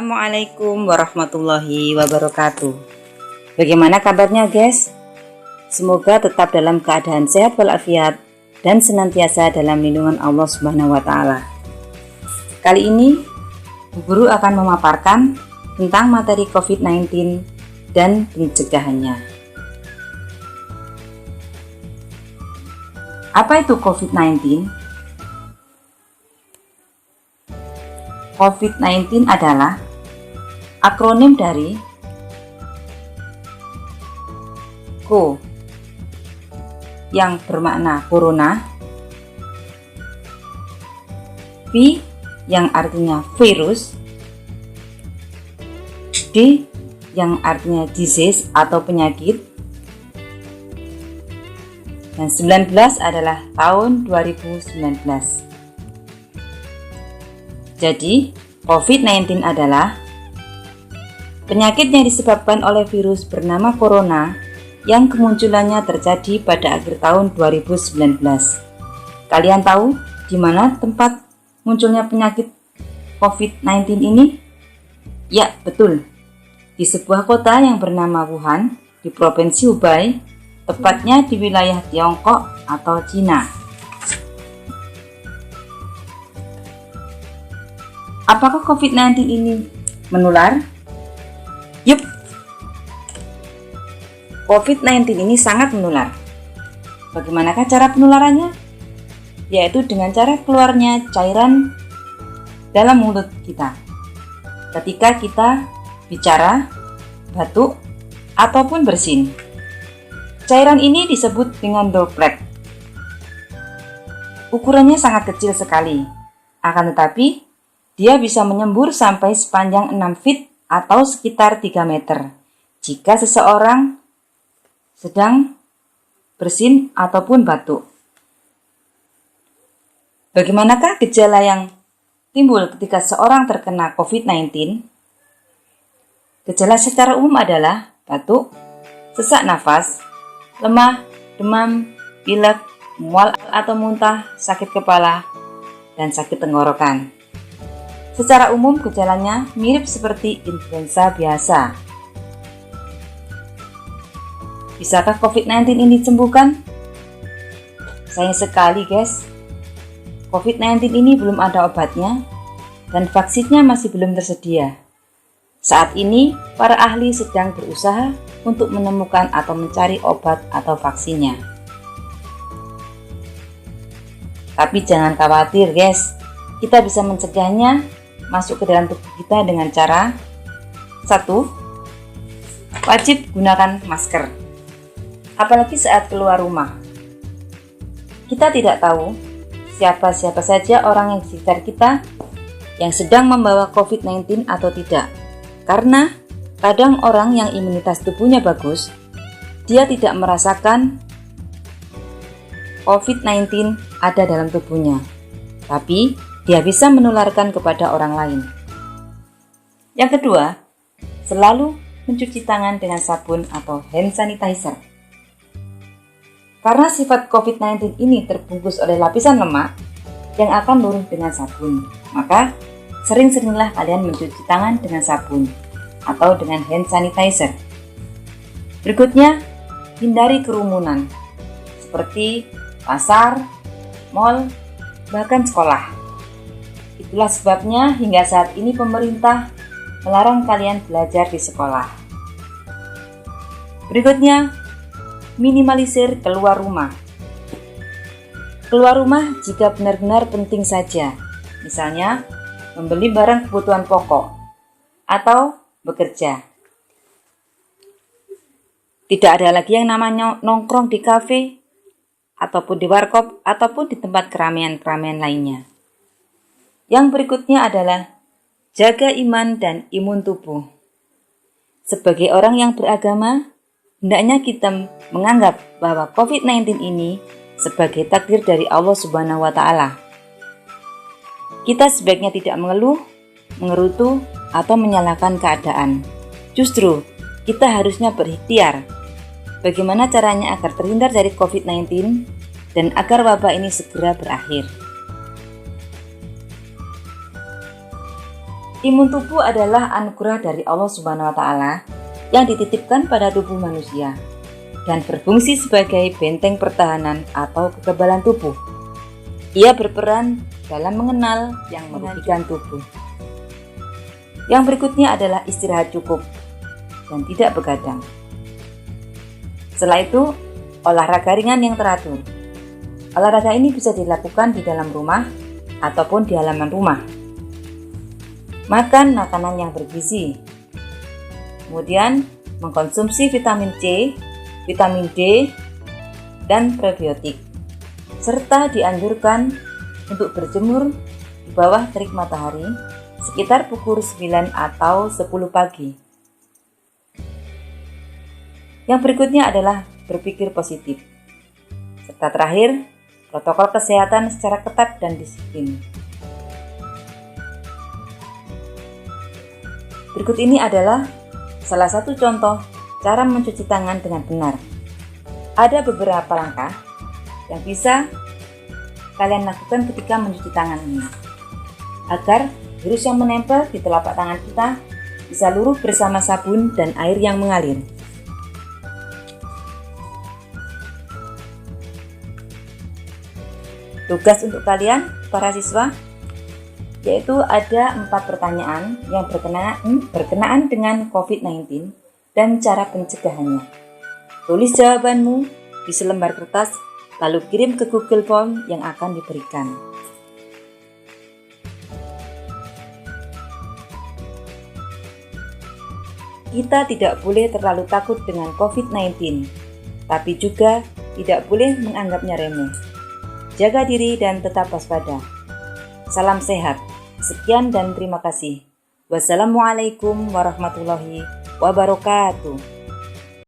Assalamualaikum warahmatullahi wabarakatuh. Bagaimana kabarnya guys? Semoga tetap dalam keadaan sehat walafiat dan senantiasa dalam lindungan Allah Subhanahu wa taala. Kali ini Bu Guru akan memaparkan tentang materi COVID-19 dan pencegahannya. Apa itu COVID-19? COVID-19 adalah akronim dari CO yang bermakna corona, V yang artinya virus, D yang artinya disease atau penyakit, dan 19 adalah tahun 2019. Jadi, COVID-19 adalah penyakit yang disebabkan oleh virus bernama corona yang kemunculannya terjadi pada akhir tahun 2019. Kalian tahu di mana tempat munculnya penyakit COVID-19 ini? Ya, betul. Di sebuah kota yang bernama Wuhan di Provinsi Hubei, tepatnya di wilayah Tiongkok atau Cina. Apakah COVID-19 ini menular? Yup, COVID-19 ini sangat menular. Bagaimanakah cara penularannya? Yaitu dengan cara keluarnya cairan dalam mulut kita ketika kita bicara, batuk, ataupun bersin. Cairan ini disebut dengan droplet. Ukurannya sangat kecil sekali, akan tetapi dia bisa menyembur sampai sepanjang 6 feet atau sekitar 3 meter jika seseorang sedang bersin ataupun batuk. Bagaimanakah gejala yang timbul ketika seorang terkena COVID-19? Gejala secara umum adalah batuk, sesak nafas, lemah, demam, pilek, mual atau muntah, sakit kepala, dan sakit tenggorokan. Secara umum gejalanya mirip seperti influenza biasa. Bisakah COVID-19 ini disembuhkan? Sayang sekali guys, COVID-19 ini belum ada obatnya dan vaksinnya masih belum tersedia. Saat ini, para ahli sedang berusaha untuk menemukan atau mencari obat atau vaksinnya. Tapi jangan khawatir guys, kita bisa mencegahnya masuk ke dalam tubuh kita dengan cara 1. Wajib gunakan masker, apalagi saat keluar rumah. Kita tidak tahu siapa saja orang yang di sekitar kita yang sedang membawa COVID-19 atau tidak. Karena kadang orang yang imunitas tubuhnya bagus, dia tidak merasakan COVID-19 ada dalam tubuhnya, tapi dia bisa menularkan kepada orang lain. Yang kedua, selalu mencuci tangan dengan sabun atau hand sanitizer. Karena sifat COVID-19 ini terbungkus oleh lapisan lemak yang akan luruh dengan sabun, maka sering-seringlah kalian mencuci tangan dengan sabun atau dengan hand sanitizer. Berikutnya, hindari kerumunan seperti pasar, mal, bahkan sekolah. Itulah sebabnya hingga saat ini pemerintah melarang kalian belajar di sekolah. Berikutnya, minimalisir keluar rumah. Keluar rumah jika benar-benar penting saja, misalnya membeli barang kebutuhan pokok atau bekerja. Tidak ada lagi yang namanya nongkrong di kafe ataupun di warkop ataupun di tempat keramaian-keramaian lainnya. Yang berikutnya adalah jaga iman dan imun tubuh. Sebagai orang yang beragama, hendaknya kita menganggap bahwa COVID-19 ini sebagai takdir dari Allah Subhanahu wa taala. Kita sebaiknya tidak mengeluh, mengerutu, atau menyalahkan keadaan. Justru, kita harusnya berikhtiar. Bagaimana caranya agar terhindar dari COVID-19 dan agar wabah ini segera berakhir. Imun tubuh adalah anugerah dari Allah Subhanahu wa taala yang dititipkan pada tubuh manusia dan berfungsi sebagai benteng pertahanan atau kekebalan tubuh. Ia berperan dalam mengenal yang merugikan tubuh. Yang berikutnya adalah istirahat cukup dan tidak begadang. Setelah itu, olahraga ringan yang teratur. Olahraga ini bisa dilakukan di dalam rumah ataupun di halaman rumah. Makan makanan yang bergizi. Kemudian, mengkonsumsi vitamin C, vitamin D, dan probiotik. Serta dianjurkan untuk berjemur di bawah terik matahari sekitar pukul 9 atau 10 pagi. Yang berikutnya adalah berpikir positif. Serta terakhir, protokol kesehatan secara ketat dan disiplin. Berikut ini adalah salah satu contoh cara mencuci tangan dengan benar. Ada beberapa langkah yang bisa kalian lakukan ketika mencuci tangan ini, agar virus yang menempel di telapak tangan kita bisa luruh bersama sabun dan air yang mengalir. Tugas untuk kalian, para siswa, yaitu ada 4 pertanyaan yang berkenaan dengan COVID-19 dan cara pencegahannya. Tulis jawabanmu di selembar kertas, lalu kirim ke Google Form yang akan diberikan. Kita tidak boleh terlalu takut dengan COVID-19, tapi juga tidak boleh menganggapnya remeh. Jaga diri dan tetap waspada. Salam sehat. Sekian dan terima kasih. Wassalamualaikum warahmatullahi wabarakatuh.